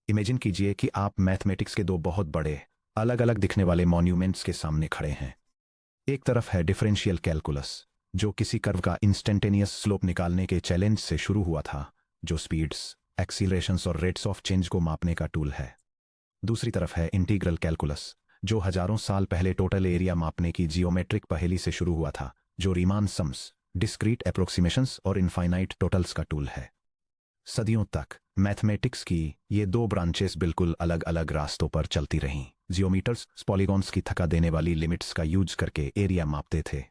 Imagine कीजिए कि आप मैथमेटिक्स के दो बहुत बड़े अलग अलग दिखने वाले मॉन्यूमेंट्स के सामने खड़े हैं। एक तरफ है डिफरेंशियल कैलकुलस, जो किसी कर्व का इंस्टेंटेनियस स्लोप निकालने के चैलेंज से शुरू हुआ था, जो स्पीड्स, एक्सीलरेशंस और रेट्स ऑफ चेंज को मापने का टूल है। दूसरी तरफ है इंटीग्रल कैलकुलस, जो हजारों साल पहले टोटल एरिया मापने की जियोमेट्रिक पहेली से शुरू हुआ था, जो रीमान सम्स, डिस्क्रीट अप्रोक्सीमेशंस और इनफाइनाइट टोटल्स का टूल है। सदियों तक मैथमेटिक्स की ये दो ब्रांचेस बिल्कुल अलग अलग रास्तों पर चलती रहीं। जियोमीटर्स पॉलीगॉन्स की थका देने वाली लिमिट्स का यूज करके एरिया मापते थे,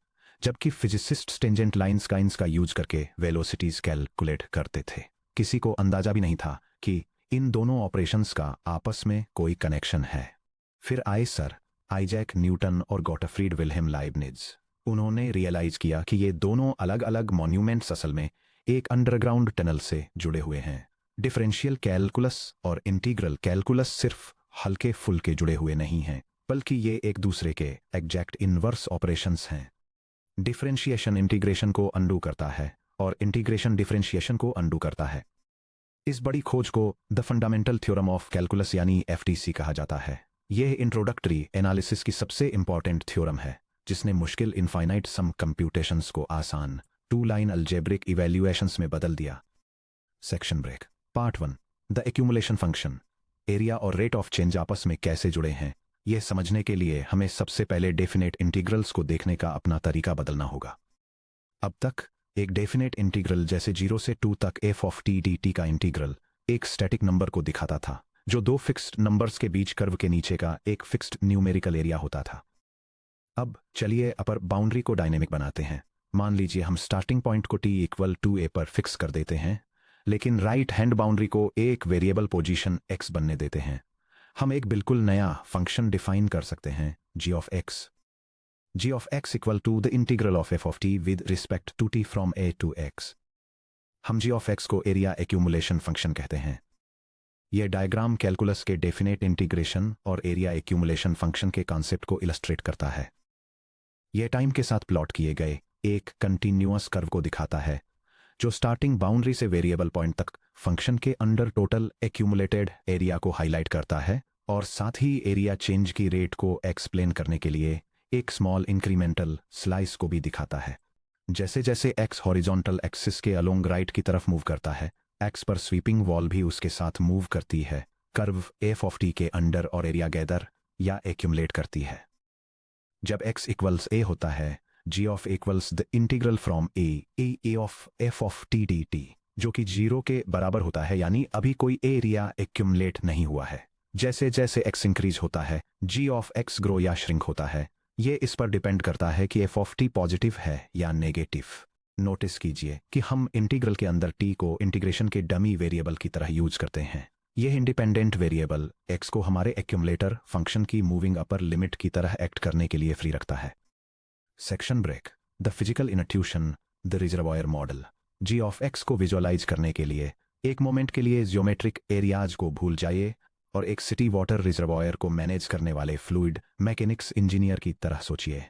जबकि फिजिसिस्ट्स टेंजेंट लाइंस का यूज करके वेलोसिटीज कैलकुलेट करते थे। किसी को अंदाजा भी नहीं था कि इन दोनों ऑपरेशंस का आपस में कोई कनेक्शन है। फिर आए सर आइजैक न्यूटन और गॉटफ्रीड विल्हेम लाइबनिज। उन्होंने रियलाइज किया कि ये दोनों अलग अलग मॉन्यूमेंट्स असल में एक अंडरग्राउंड टनल से जुड़े हुए हैं। डिफरेंशियल कैलकुलस और इंटीग्रल कैलकुलस सिर्फ हल्के फुल्के जुड़े हुए नहीं हैं, बल्कि ये एक दूसरे के एग्जैक्ट इनवर्स ऑपरेशंस हैं। डिफरेंशिएशन इंटीग्रेशन को अंडू करता है और इंटीग्रेशन डिफरेंशिएशन को अंडू करता है। इस बड़ी खोज को the fundamental theorem of calculus यानी एफटीसी कहा जाता है। यह इंट्रोडक्टरी एनालिसिस की सबसे इंपॉर्टेंट थ्योरम है, जिसने मुश्किल इनफाइनाइट सम कंप्यूटेशंस को आसान टू लाइन अलजेब्रिक इवैल्यूएशंस में बदल दिया। Section break. Part 1, the accumulation function. Area और रेट ऑफ चेंज आपस में कैसे जुड़े हैं, यह समझने के लिए हमें सबसे पहले डेफिनेट इंटीग्रल्स को देखने का अपना तरीका बदलना होगा। अब तक एक डेफिनेट इंटीग्रल जैसे 0 से 2 तक F of T D T का इंटीग्रल एक स्टैटिक नंबर को दिखाता था, जो दो फिक्स्ड नंबर्स के बीच कर्व के नीचे का एक फिक्स्ड न्यूमेरिकल एरिया होता था। अब चलिए अपर बाउंड्री को डायनेमिक बनाते हैं। मान लीजिए हम स्टार्टिंग पॉइंट को t इक्वल टू a पर फिक्स कर देते हैं, लेकिन राइट हैंड बाउंड्री को एक वेरिएबल पोजीशन x बनने देते हैं। हम एक बिल्कुल नया फंक्शन डिफाइन कर सकते हैं, g of x equal to the integral of f of t with respect to t from a to x। हम g of x को एरिया एक्यूमुलेशन फंक्शन कहते हैं। यह डायग्राम कैलकुलस के डेफिनेट इंटीग्रेशन और एरिया एक्यूमुलेशन फंक्शन के concept को illustrate करता है। यह टाइम के साथ प्लॉट किए गए एक कंटिन्यूअस कर्व को दिखाता है, जो स्टार्टिंग बाउंड्री से वेरिएबल पॉइंट तक फंक्शन के अंडर टोटल एक्यूमुलेटेड एरिया को हाईलाइट करता है और साथ ही एरिया चेंज की रेट को एक्सप्लेन करने के लिए एक स्मॉल इंक्रीमेंटल स्लाइस को भी दिखाता है। जैसे जैसे x हॉरिजॉन्टल एक्सिस के अलोंग राइट की तरफ मूव करता है, x पर स्वीपिंग वॉल भी उसके साथ मूव करती है। कर्व एफ ऑफ टी के अंडर और एरिया गैदर या एक्यूमुलेट करती है। जब x इक्वल्स a होता है, g of equals the integral from a of f of t dt, जो कि 0 के बराबर होता है, यानी अभी कोई एरिया एक्यूमुलेट नहीं हुआ है। जैसे जैसे x इंक्रीज होता है, g ऑफ x ग्रो या श्रिंक होता है। ये इस पर डिपेंड करता है कि f ऑफ t पॉजिटिव है या नेगेटिव। नोटिस कीजिए कि हम इंटीग्रल के अंदर t को इंटीग्रेशन के डमी वेरिएबल की तरह यूज करते हैं। यह इंडिपेंडेंट वेरिएबल x को हमारे एक्यूमुलेटर फंक्शन की मूविंग अपर लिमिट की तरह एक्ट करने के लिए फ्री रखता है। Section break. The physical intuition, the reservoir model. g of x को विजुअलाइज करने के लिए एक मोमेंट के लिए जियोमेट्रिक एरियाज को भूल जाइए और एक सिटी वाटर रिजर्वॉयर को मैनेज करने वाले फ्लूइड मैकेनिक्स इंजीनियर की तरह सोचिए।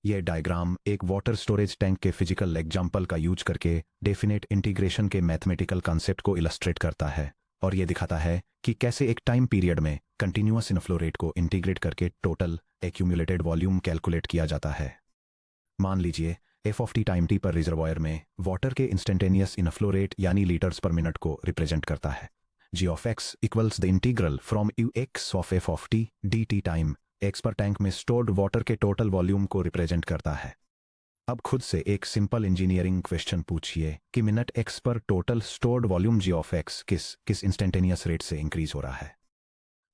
यह डायग्राम एक वाटर स्टोरेज टैंक के फिजिकल एग्जाम्पल का यूज करके डेफिनेट इंटीग्रेशन के मैथमेटिकल कॉन्सेप्ट को इलस्ट्रेट करता है और यह दिखाता है कि कैसे एक टाइम पीरियड में कंटिन्यूअस इनफ्लो रेट को इंटीग्रेट करके टोटल एक्यूमुलेटेड वॉल्यूम कैलकुलेट किया जाता है। मान लीजिए F of T time T पर रिजर्वॉयर में वाटर के इंस्टेंटेनियस इनफ्लो रेट यानी लीटर्स पर मिनट को रिप्रेजेंट करता है। g of x equals the integral from x of f of t dt time x पर टैंक में स्टोर्ड वाटर के टोटल वॉल्यूम को रिप्रेजेंट करता है। अब खुद से एक सिंपल इंजीनियरिंग क्वेश्चन पूछिए कि मिनट x पर total stored volume g of x किस इंस्टेंटेनियस रेट से इंक्रीज हो रहा है।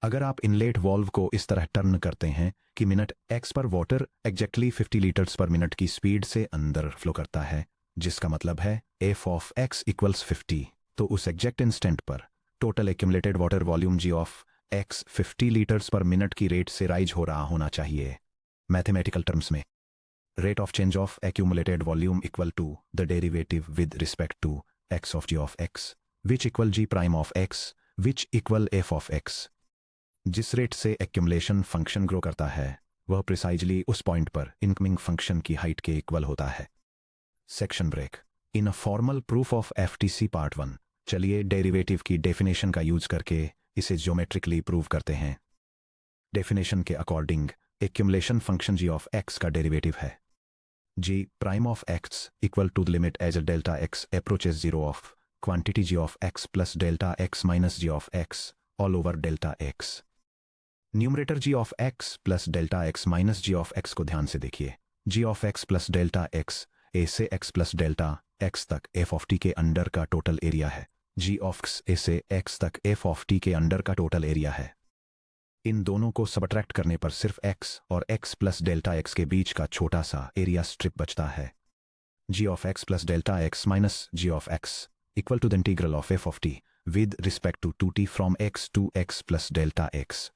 अगर आप इनलेट वॉल्व को इस तरह टर्न करते हैं कि मिनट x पर water exactly 50 litres per minute की स्पीड से अंदर फ्लो करता है, जिसका मतलब है f ऑफ x इक्वल्स 50, तो उस एग्जैक्ट इंस्टेंट पर total accumulated water volume g of x 50 litres per minute की रेट से राइज हो रहा होना चाहिए। मैथमेटिकल टर्म्स में rate of change of accumulated volume equal to the derivative with respect to x of g of x which equal g prime of x which equal f of x। जिस rate से accumulation function grow करता है, वह precisely उस point पर incoming function की height के equal होता है। Section break. In a formal proof of FTC part 1, चलिए डेरिवेटिव की डेफिनेशन का यूज करके इसे ज्योमेट्रिकली प्रूव करते हैं। डेफिनेशन के according accumulation function G of X का डेरिवेटिव है G prime of x equal to the limit as delta X approaches zero of quantity G of X plus delta X minus G of X all over delta X. Numerator G of X plus delta X minus G of X को ध्यान से देखिए। G of X plus delta X A से X plus delta X तक F of T के under का total area है। जी of x A से एक्स तक एफ ऑफ टी के अंडर का टोटल एरिया है। इन दोनों को सबट्रैक्ट करने पर सिर्फ x और x प्लस डेल्टा x के बीच का छोटा सा एरिया स्ट्रिप बचता है। g of x plus delta x minus g of x equal to the integral of f of t with respect to 2t from x to x plus delta x।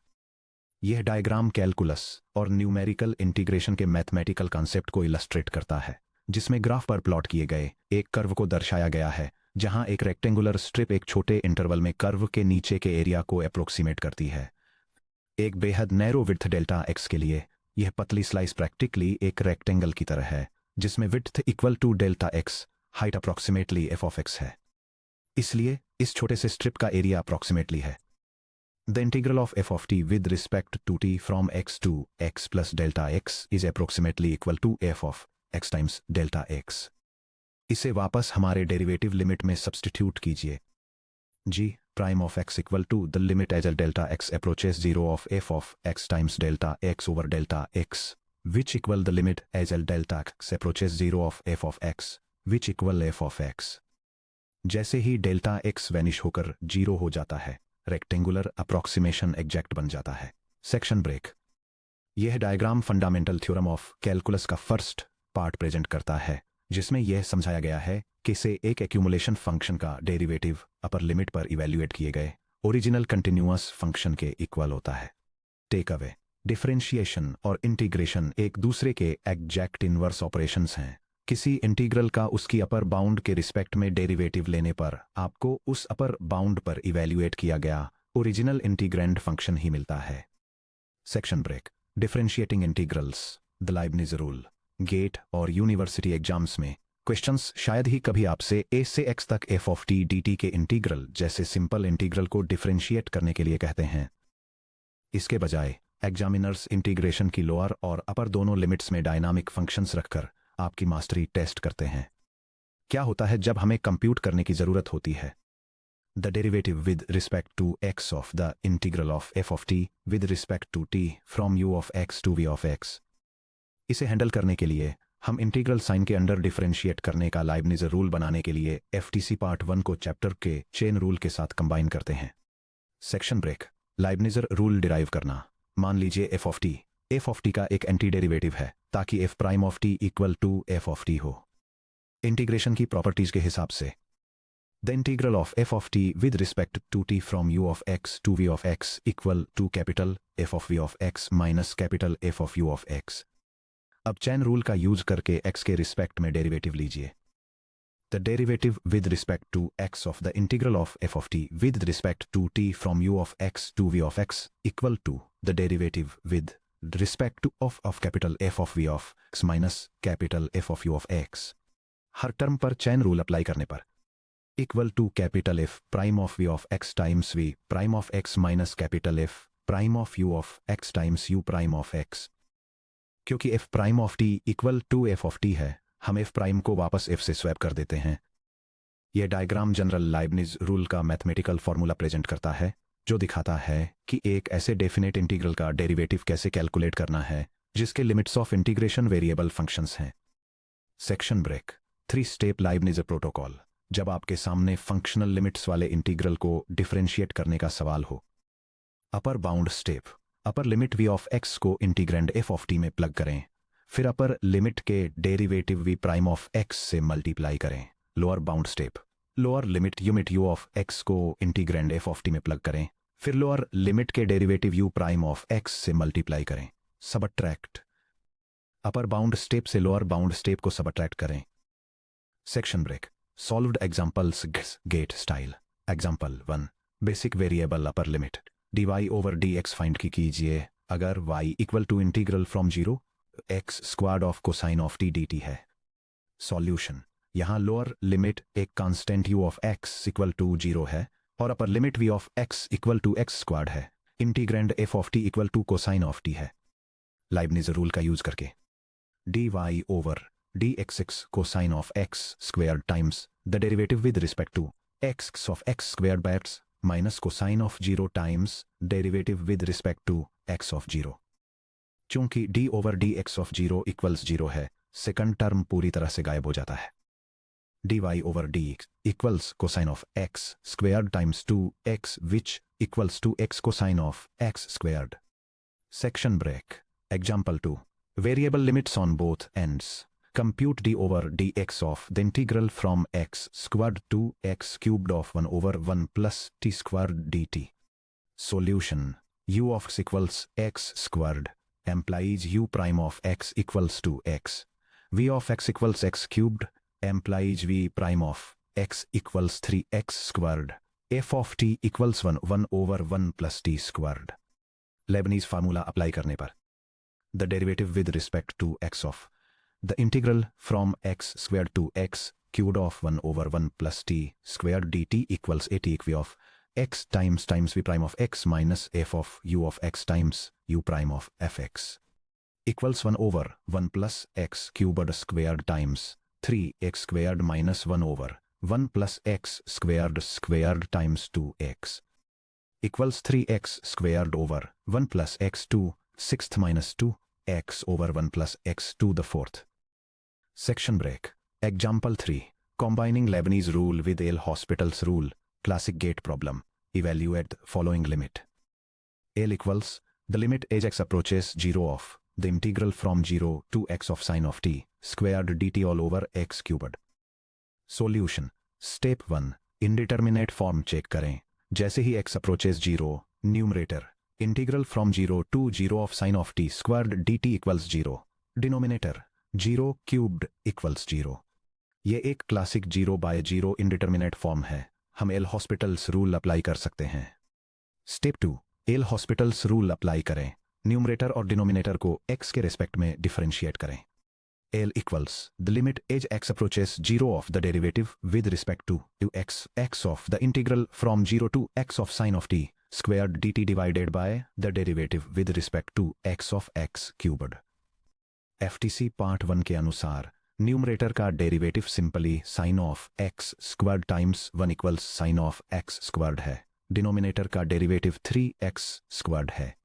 यह diagram calculus और numerical integration के mathematical concept को illustrate करता है, जिसमें graph पर plot किए गए एक कर्व को दर्शाया गया है, जहां एक रेक्टेंगुलर स्ट्रिप एक छोटे इंटरवल में कर्व के नीचे के एरिया को अप्रोक्सीमेट करती है। एक बेहद नैरो विड्थ डेल्टा एक्स के लिए यह पतली स्लाइस प्रैक्टिकली एक रेक्टेंगल की तरह है, जिसमें width equal to delta x, height approximately f of x है। इसलिए इस छोटे से स्ट्रिप का एरिया अप्रोक्सीमेटली है। The integral of f of t with respect to t from x to x plus delta x is approximately equal to f of x times delta x. इसे वापस हमारे डेरिवेटिव लिमिट में substitute कीजिए। जी prime of x equal to the limit as delta x approaches 0 of f of x times delta x over delta x, which equal the limit as delta x approaches 0 of f of x, which equal f of x। जैसे ही delta x vanish होकर 0 हो जाता है, rectangular approximation exact बन जाता है। Section break. यह diagram fundamental theorem of calculus का फर्स्ट पार्ट प्रेजेंट करता है, जिसमें यह समझाया गया है कि से एक एक्यूमुलेशन फंक्शन का डेरिवेटिव अपर लिमिट पर इवैल्यूएट किए गए ओरिजिनल कंटिन्यूअस फंक्शन के इक्वल होता है। टेक अवे, डिफरेंशिएशन और इंटीग्रेशन एक दूसरे के एग्जैक्ट इनवर्स ऑपरेशंस हैं। किसी इंटीग्रल का उसकी अपर बाउंड के रिस्पेक्ट में डेरिवेटिव लेने पर आपको उस अपर बाउंड पर इवैल्यूएट किया गया ओरिजिनल इंटीग्रैंड फंक्शन ही मिलता है। Section break. Differentiating integrals, the Leibniz rule. GATE और यूनिवर्सिटी एग्जाम्स में क्वेश्चंस शायद ही कभी आपसे a से x तक f ऑफ t dt के इंटीग्रल जैसे सिंपल इंटीग्रल को डिफरेंशिएट करने के लिए कहते हैं। इसके बजाय एग्जामिनर्स इंटीग्रेशन की लोअर और अपर दोनों लिमिट्स में डायनामिक फंक्शंस रखकर आपकी मास्टरी टेस्ट करते हैं। क्या होता है जब हमें कंप्यूट करने की जरूरत होती है? The derivative with respect to x of the integral of f of t with respect to t from u of x to v of x। इसे हैंडल करने के लिए हम इंटीग्रल साइन के अंडर डिफरेंशिएट करने का लाइबनिज रूल बनाने के लिए एफटीसी पार्ट 1 को चैप्टर के चेन रूल के साथ कंबाइन करते हैं। Section break. Leibniz rule derive करना। मान लीजिए एफ ऑफ टी का एक एंटी डेरिवेटिव है, ताकि f prime of t equal to f of t हो। इंटीग्रेशन की प्रॉपर्टीज के हिसाब से the integral of f of t with respect to t from u of x to v of x equal to capital f of v of x minus capital f of u of x. अब chain rule का use करके x के respect में derivative लीजिए। The derivative with respect to x of the integral of f of t with respect to t from u of x to v of x equal to the derivative with respect to of capital f of v of x minus capital f of u of x। हर term पर chain rule apply करने पर equal to capital f prime of v of x times v prime of x minus capital f prime of u of x times u prime of x। क्योंकि f prime of t equal to f of t है, हम f prime को वापस f से swap कर देते हैं। यह डायग्राम जनरल लाइबनिज रूल का मैथमेटिकल फॉर्मूला प्रेजेंट करता है, जो दिखाता है कि एक ऐसे डेफिनेट इंटीग्रल का डेरिवेटिव कैसे कैलकुलेट करना है जिसके limits of integration variable functions हैं। Section break. 3 step Leibniz protocol. जब आपके सामने फंक्शनल लिमिट्स वाले इंटीग्रल को डिफरेंशिएट करने का सवाल हो। Upper bound step. Upper limit v of x को इंटीग्रैंड f ऑफ t में प्लग करें, फिर अपर लिमिट के derivative v prime of x से मल्टीप्लाई करें। Lower bound step. Lower limit u of x को इंटीग्रैंड f ऑफ t में plug करें, फिर लोअर लिमिट के derivative u prime of x से मल्टीप्लाई करें। सबट्रैक्ट। अपर बाउंड स्टेप से लोअर बाउंड स्टेप को सबट्रैक्ट करें। Section break. Solved examples GATE style. Example 1। Basic variable upper limit dy over dx find कीजिए अगर y equal to integral from 0 x squared of cosine of t dt है। Solution. यहाँ lower limit एक constant u of x equal to 0 है, और upper limit v of x equal to X squared है। Integrand f of t equal to cosine of t है। Leibniz rule का use करके dy over dx cosine of x squared times the derivative with respect to x of x squared bye x minus cosine of 0 times derivative with respect to x of 0। चूंकि d over dx of 0 equals 0 है, second term पूरी तरह से गायब हो जाता है। dy over dx equals cosine of x squared times 2x which equals to x cosine of x squared. Section break. Example 2. Variable limits on both ends. Compute d over dx of the integral from x squared to x cubed of 1 over 1 plus t squared dt. Solution. U of x equals x squared implies u prime of x equals to x. V of x equals x cubed implies v prime of x equals 3x squared. F of t equals 1 over 1 plus t squared. Leibniz formula apply करने पर the derivative with respect to x of the integral from x squared to x cubed of 1 over 1 plus t squared dt equals a t equi of x times v prime of x minus f of u of x times u prime of fx equals 1 over 1 plus x cubed squared times 3x squared minus 1 over 1 plus x squared times 2x equals 3x squared over 1 plus x to 6th minus 2x over 1 plus x to the 4th. Section break. Example 3. Combining Leibniz rule with L'Hospital's rule. Classic gate problem. Evaluate the following limit. L equals the limit as x approaches 0 of the integral from 0 to x of sine of t squared dt all over x cubed. Solution. Step 1. Indeterminate form check करें। जैसे ही x approaches 0, numerator integral from 0 to 0 of sine of t squared dt equals 0, denominator 0 cubed equals 0. ये एक classic 0 by 0 indeterminate form है। हम L'Hospital's rule apply कर सकते हैं। Step 2. L'Hospital's rule apply करें। न्यूमरेटर और डिनोमिनेटर को x के रेस्पेक्ट में डिफरेंशिएट करें। L equals the limit as x approaches 0 of the derivative with respect to x of the integral from 0 to x of sine of t squared dt divided by the derivative with respect to x of x cubed. FTC part 1 के अनुसार numerator का derivative simply sine of x squared times 1 equals sine of x squared है। Denominator का derivative 3x squared है।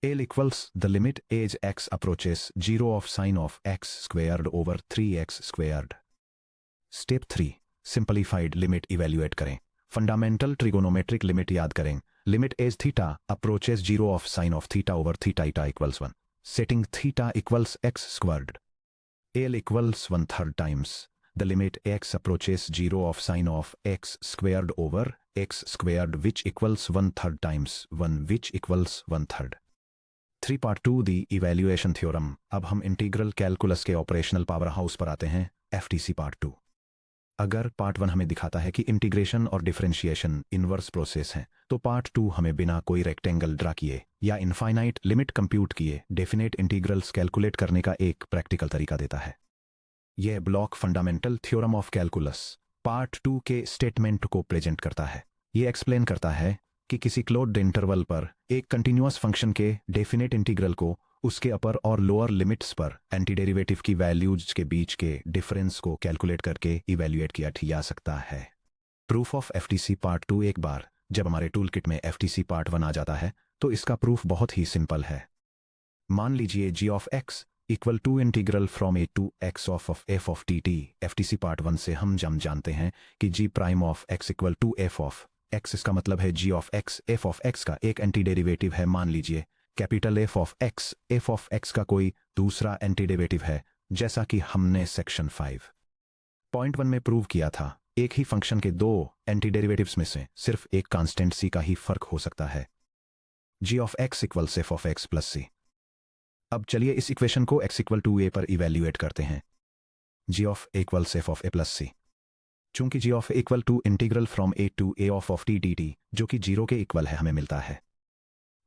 L equals the limit as x approaches 0 of sine of x squared over 3x squared. Step 3. Simplified limit evaluate करें। Fundamental trigonometric limit याद करें। Limit as theta approaches 0 of sine of theta over theta equals 1. Setting theta equals x squared. L equals 1/3 times the limit x approaches 0 of sine of x squared over x squared which equals 1/3 times 1 which equals 1/3. 3 part 2 the evaluation theorem. अब हम integral calculus के operational power house पर आते हैं। FTC part 2। अगर part 1 हमें दिखाता है कि इंटीग्रेशन और डिफरेंशिएशन इनवर्स प्रोसेस है, तो पार्ट 2 हमें बिना कोई रेक्टेंगल ड्रा किए या इनफाइनाइट लिमिट कंप्यूट किए डेफिनेट इंटीग्रल्स कैलकुलेट करने का एक प्रैक्टिकल तरीका देता है। यह block fundamental theorem of calculus part 2 के स्टेटमेंट को प्रेजेंट करता है। यह एक्सप्लेन करता है कि किसी क्लोज्ड इंटरवल पर एक कंटिन्यूअस फंक्शन के डेफिनेट इंटीग्रल को उसके अपर और लोअर लिमिट्स पर एंटी डेरिवेटिव की वैल्यूज के बीच के डिफरेंस को कैलकुलेट करके इवैल्यूएट किया जा सकता है। Proof of FTC part 2। एक बार जब हमारे टूल किट में FTC पार्ट 1 आ जाता है तो इसका प्रूफ बहुत ही सिंपल है। मान लीजिए g of x equal to integral from a to x of f of dt। FTC part 1 से हम जानते हैं कि g prime of x equal to f of x, इसका मतलब है g of x f of x का एक एंटी डेरिवेटिव है। मान लीजिए capital F of x f of x का कोई दूसरा एंटी डेरिवेटिव है, जैसा कि हमने सेक्शन 5.1 में प्रूव किया था। एक ही फंक्शन के दो एंटी डेरिवेटिव्स में से सिर्फ एक कांस्टेंट c का ही फर्क हो सकता है। g of x equals f of x plus c। अब चलिए इस इक्वेशन को x इक्वल टू a पर इवैल्यूएट करते हैं। g of a equals f of a plus c। चूंकि g of a equal to integral from a to a of t dt जो कि 0 के इक्वल है, हमें मिलता है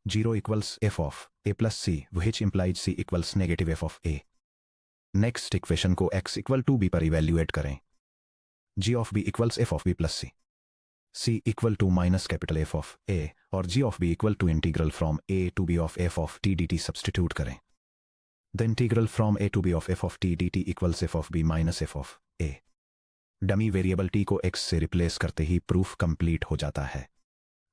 0 equals f of a plus c which implies c equals negative f of a। Next equation को x equal to b पर evaluate करें। g of b equals f of b plus c। C equal to minus capital F of A और G of B equal to integral from A to B of F of T dt substitute करें। The integral from A to B of F of T dt equals F of B minus F of A। Dummy variable t को x से replace करते ही proof complete हो जाता है।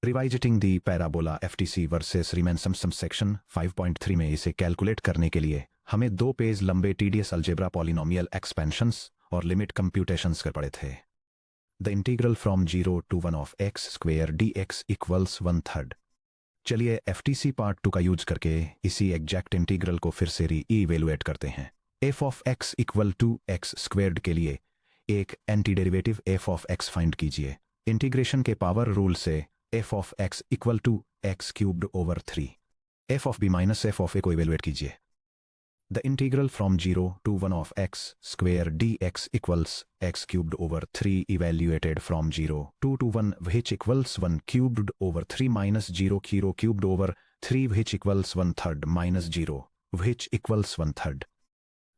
Revisiting the parabola FTC versus Riemann sum section 5.3 में इसे calculate करने के लिए हमें 2 पेज लंबे टीडियस अलजेब्रा पॉलिनोमियल एक्सपेंशंस और लिमिट कंप्यूटेशंस कर पड़े थे। The integral from 0 to 1 of x square dx equals 1/3। चलिए FTC पार्ट 2 का यूज करके इसी एग्जैक्ट इंटीग्रल को फिर से री-इवेलुएट करते हैं। f of x equal to x squared के लिए एक anti derivative f of x find कीजिए। इंटीग्रेशन के पावर रूल से f of x equal to x cubed over 3। f of b minus f of a को evaluate कीजिए। The integral from 0 to 1 of x square dx equals x cubed over 3 evaluated from 0 to 1 which equals 1 cubed over 3 minus 0 cubed over 3 which equals 1/3 minus 0 which equals 1/3।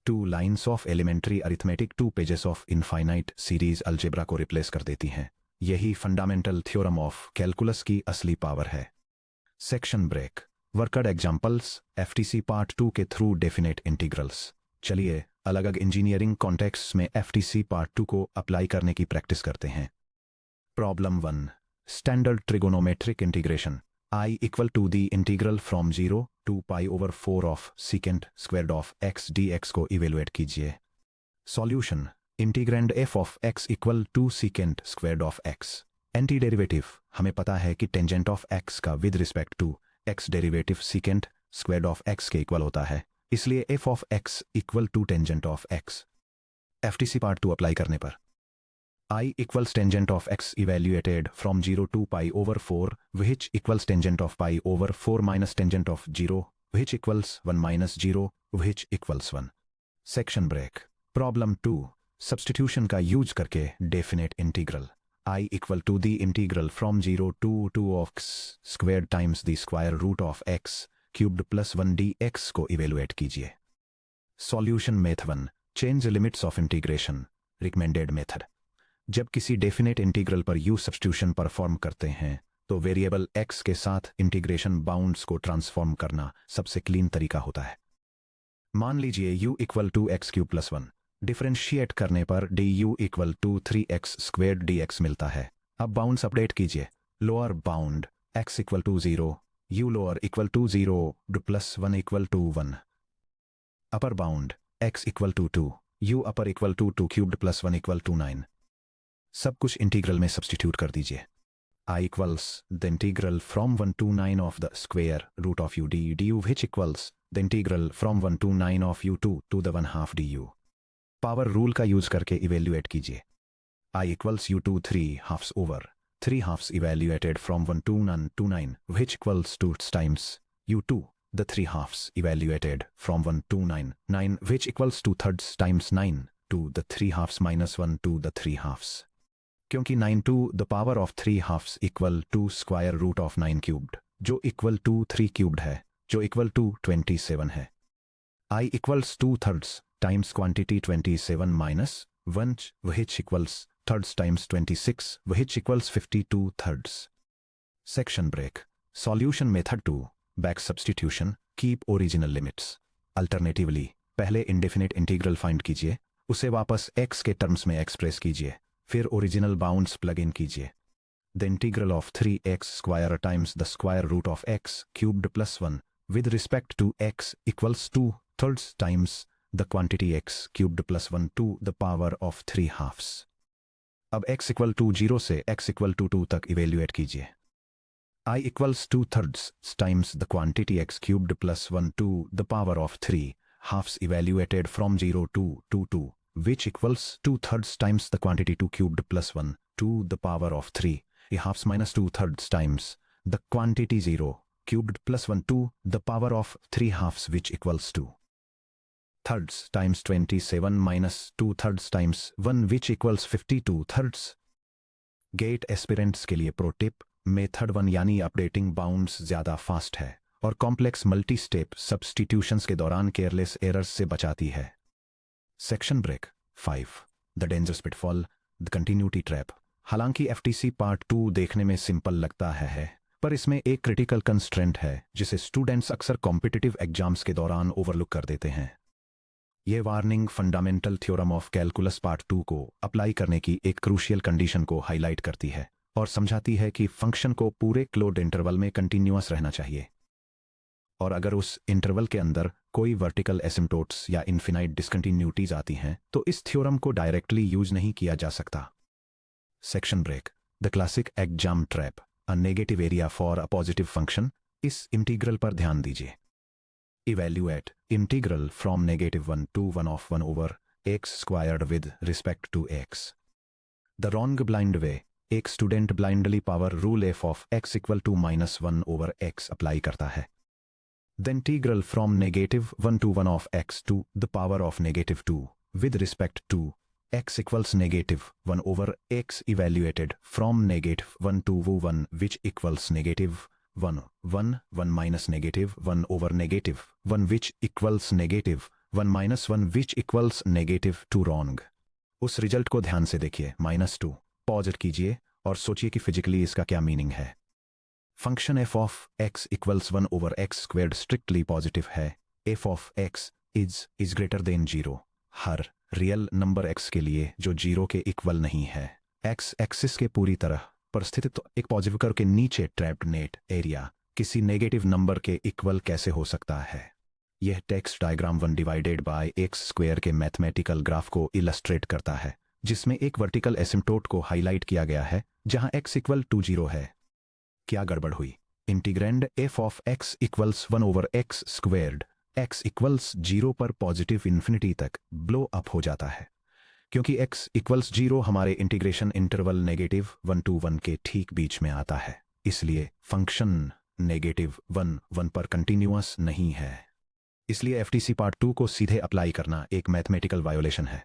2 lines of elementary arithmetic 2 pages of infinite series algebra को replace कर देती हैं। यही fundamental theorem of calculus की असली power है। Section break. Worked examples FTC part 2 के through definite integrals. चलिए अलग अलग इंजीनियरिंग कॉन्टेक्स्ट में FTC पार्ट 2 को अप्लाई करने की प्रैक्टिस करते हैं। Problem 1। Standard trigonometric integration I equal to the integral from 0 to pi over 4 of secant squared of x dx को इवेलुएट कीजिए। Solution. Integrand f of x equal to secant squared of x। Anti derivative हमें पता है कि tangent of x का with respect to x derivative secant squared of x के equal होता है, इसलिए f of x equal to tangent of x। FTC part 2 apply करने पर I equals tangent of x evaluated from 0 to pi over 4 which equals tangent of pi over 4 minus tangent of 0 which equals 1 minus 0 which equals 1। Section break. Problem 2। Substitution का use करके definite integral I equal to the integral from 0 to 2 of x square times the square root of x cubed plus 1 dx को evaluate कीजिए। Solution method 1। Change limits of integration. Recommended method. जब किसी definite integral पर u substitution perform करते हैं तो variable x के साथ इंटीग्रेशन बाउंड्स को ट्रांसफॉर्म करना सबसे क्लीन तरीका होता है। मान लीजिए u equal to x cube plus 1। Differentiate करने पर du equal to 3x square dx मिलता है। अब बाउंड्स अपडेट कीजिए। Lower bound x equal to 0, u lower equal to 0 plus 1 equal to 1। Upper bound x equal to 2, u upper equal to 2 cubed plus 1 equal to 9। सब कुछ integral में substitute कर दीजिए। I equals the integral from 1 to 9 of the square root of u du which equals the integral from 1 to 9 of u2 to the 1/2 du। Power rule का use करके evaluate कीजिए। I equals u2 3 halves over 3 halves evaluated from 1 to 9 which equals 2 times u2 the 3 halves evaluated from 1 to 9 which equals 2/3 times 9 to the 3 halves minus 1 to the 3 halves। क्योंकि 9 to the power of 3 halves equal to square root of 9 cubed जो equal to 3 cubed है जो equal to 27 है। I equals 2/3 times quantity 27 minus 1 which equals thirds times 26 which equals 52/3। Section break। Solution method 2। Back substitution, keep original limits। Alternatively, पहले indefinite integral find कीजिए, उसे वापस x के terms में express कीजिए, फिर ओरिजिनल बाउंड्स प्लग इन कीजिए। The integral of 3x square times the square root of x cubed plus 1 with respect to x equals 2/3 times the quantity x cubed plus 1 to the power of 3 halves. अब x equal to 0 से x equal to 2 तक evaluate कीजिए। I equals 2/3 times the quantity x cubed plus 1 to the power of 3 halves evaluated from 0 to 2 which equals 2/3 times the quantity 2 cubed plus 1 to the power of 3 halves minus 2/3 times the quantity 0 cubed plus 1 to the power of 3 halves which equals 2/3 times 27 minus 2/3 times 1 which equals 52/3। Gate aspirants के लिए pro tip, method 1 यानी updating bounds ज़्यादा fast है और complex multi step substitutions के दौरान careless errors से बचाती है। Section break 5। The dangerous pitfall, the continuity trap. हालांकि एफटीसी पार्ट 2 देखने में सिंपल लगता है, पर इसमें एक क्रिटिकल कंस्ट्रेंट है जिसे स्टूडेंट्स अक्सर कॉम्पिटिटिव एग्जाम्स के दौरान ओवरलुक कर देते हैं। यह warning fundamental theorem of calculus part 2 को अप्लाई करने की एक क्रूशियल कंडीशन को हाईलाइट करती है और समझाती है कि फंक्शन को पूरे क्लोज्ड इंटरवल में कंटिन्यूअस रहना चाहिए, और अगर उस इंटरवल के अंदर कोई वर्टिकल एसिम्प्टोट्स या इन्फिनाइट डिसकंटिन्यूटीज आती हैं तो इस थ्योरम को डायरेक्टली यूज नहीं किया जा सकता। Section break. The classic exam trap, a negative area for a positive function. इस इंटीग्रल पर ध्यान दीजिए। Evaluate integral from -1 to 1 of 1 over x squared with respect to x। The wrong blind way. एक student blindly power rule F of x equal to -1 over x apply करता है। The integral from -1 to 1 of x to the power of -2 with respect to x equals -1 over x evaluated from -1 to 1 which equals -1 1 minus -1 over -1 which equals -1 minus 1 which equals -2 wrong। उस result को ध्यान से देखिए, -2 pause कीजिए और सोचिए कि physically इसका क्या मीनिंग है। Function f of x equals 1 over x squared strictly positive है। f of x is greater than 0 her real number x के लिए जो 0 के इक्वल नहीं है। x एक्सिस के पूरी तरह पर स्थित तो एक पॉजिटिव कर्व के नीचे ट्रैप्ड नेट एरिया किसी नेगेटिव नंबर के इक्वल कैसे हो सकता है। यह text diagram 1 divided by x square के मैथमेटिकल ग्राफ को इलस्ट्रेट करता है, जिसमें एक वर्टिकल एसिम्प्टोट को हाईलाइट किया गया है जहां x इक्वल टू 0 है। क्या गड़बड़ हुई? Integrand f of x equals 1 over x squared x equals 0 पर पॉजिटिव इन्फिनिटी तक ब्लो अप हो जाता है, क्योंकि x इक्वल्स 0 हमारे इंटीग्रेशन इंटरवल -1 to 1 के ठीक बीच में आता है। इसलिए फंक्शन -1 पर कंटिन्यूअस नहीं है। इसलिए एफटीसी पार्ट 2 को सीधे अप्लाई करना एक मैथमेटिकल वायोलेशन है।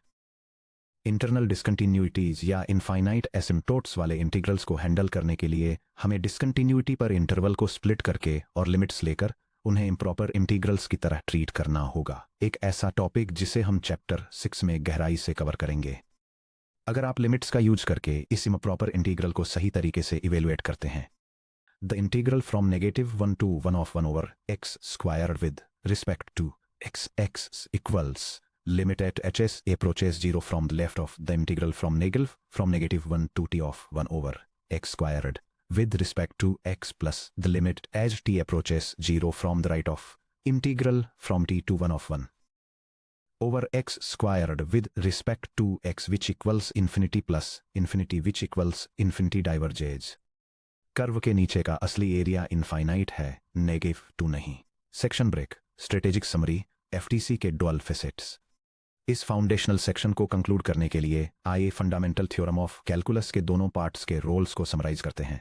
इंटरनल डिसकंटिन्यूटीज या इनफाइनाइट एसिम्प्टोट्स वाले इंटीग्रल्स को हैंडल करने के लिए हमें डिसकंटिन्यूटी पर इंटरवल को स्प्लिट करके और लिमिट्स लेकर उन्हें इम्प्रॉपर इंटीग्रल्स की तरह ट्रीट करना होगा। एक ऐसा टॉपिक जिसे हम चैप्टर 6 में गहराई से कवर करेंगे। अगर आप लिमिट्स का यूज करके इस इम्प्रॉपर इंटीग्रल को सही तरीके से इवेलुएट करते हैं। The integral from -1 to 1 of 1 over x square with respect to x equals limit at hs approaches 0 from the left of the integral from -1 to t of 1 over x squared with respect to x plus the limit as t approaches 0 from the right of integral from t to 1 of 1 over x squared with respect to x which equals infinity plus infinity which equals infinity diverges। Curve के नीचे का असली area infinite है, -2 नहीं। Section break. Strategic summary FTC के dual facets. इस foundational section को conclude करने के लिए आइए फंडामेंटल थ्योरम ऑफ कैलकुलस के दोनों पार्ट्स के रोल्स को समराइज करते हैं।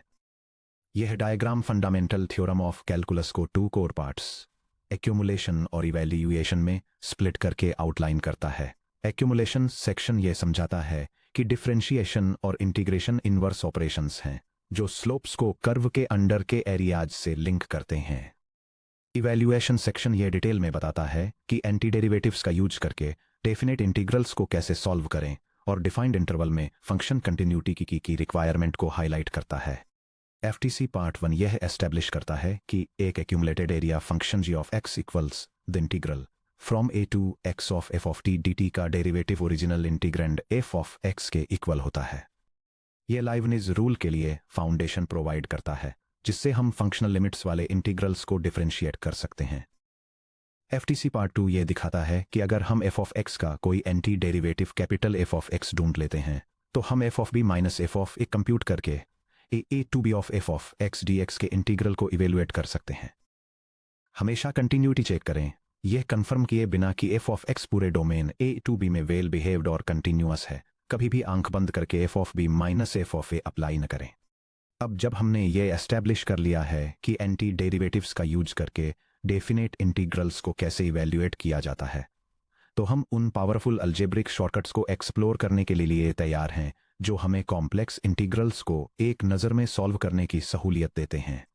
यह diagram fundamental theorem of calculus को 2 कोर पार्ट्स एक्यूमुलेशन और इवैल्यूएशन में स्प्लिट करके आउटलाइन करता है। एक्यूमुलेशन सेक्शन यह समझाता है कि डिफरेंशिएशन और इंटीग्रेशन इनवर्स ऑपरेशंस हैं जो स्लोप्स को कर्व के अंडर के एरियाज से लिंक करते हैं। इवैल्यूएशन सेक्शन यह डिटेल में बताता है कि एंटी डेरिवेटिव्स का यूज करके डेफिनेट इंटीग्रल्स को कैसे सॉल्व करें और डिफाइंड इंटरवल में फंक्शन कंटिन्यूटी की रिक्वायरमेंट को हाईलाइट करता है। एफटीसी पार्ट 1 यह एस्टेब्लिश करता है कि एक accumulated area function g of x equals the integral from a to x of f of t dt का derivative original integrand f of x के इक्वल होता है। यह लाइवनिज रूल के लिए फाउंडेशन प्रोवाइड करता है जिससे हम फंक्शनल लिमिट्स वाले इंटीग्रल्स को डिफरेंशिएट कर सकते हैं। एफटीसी पार्ट 2 ये दिखाता है कि अगर हम f ऑफ x का कोई anti derivative capital f of x ढूंढ लेते हैं तो हम f of b minus f of a compute करके a to b of f of x dx के इंटीग्रल को इवेलुएट कर सकते हैं। हमेशा कंटिन्यूटी चेक करें, यह कंफर्म किए बिना कि f ऑफ x पूरे डोमेन a टू b में वेल बिहेव्ड और कंटिन्यूअस है। कभी भी आंख बंद करके f of b minus f of a apply न करें। अब जब हमने ये एस्टैब्लिश कर लिया है कि एंटी डेरिवेटिव्स का यूज करके डेफिनेट इंटीग्रल्स को कैसे इवैल्यूएट किया जाता है, तो हम उन पावरफुल अलजेब्रिक शॉर्टकट्स को एक्सप्लोर करने के लिए तैयार हैं जो हमें कॉम्प्लेक्स इंटीग्रल्स को एक नज़र में सॉल्व करने की सहूलियत देते हैं।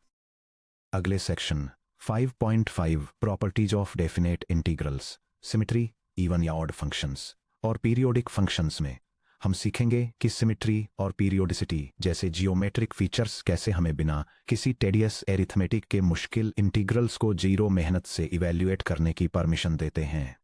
अगले section 5.5 properties of definite integrals, symmetry, even या ऑड फंक्शंस और पीरियोडिक फंक्शंस में हम सीखेंगे कि सिमेट्री और पीरियोडिसिटी जैसे जियोमेट्रिक फीचर्स कैसे हमें बिना किसी टेडियस एरिथमेटिक के मुश्किल इंटीग्रल्स को जीरो मेहनत से इवैल्यूएट करने की परमिशन देते हैं।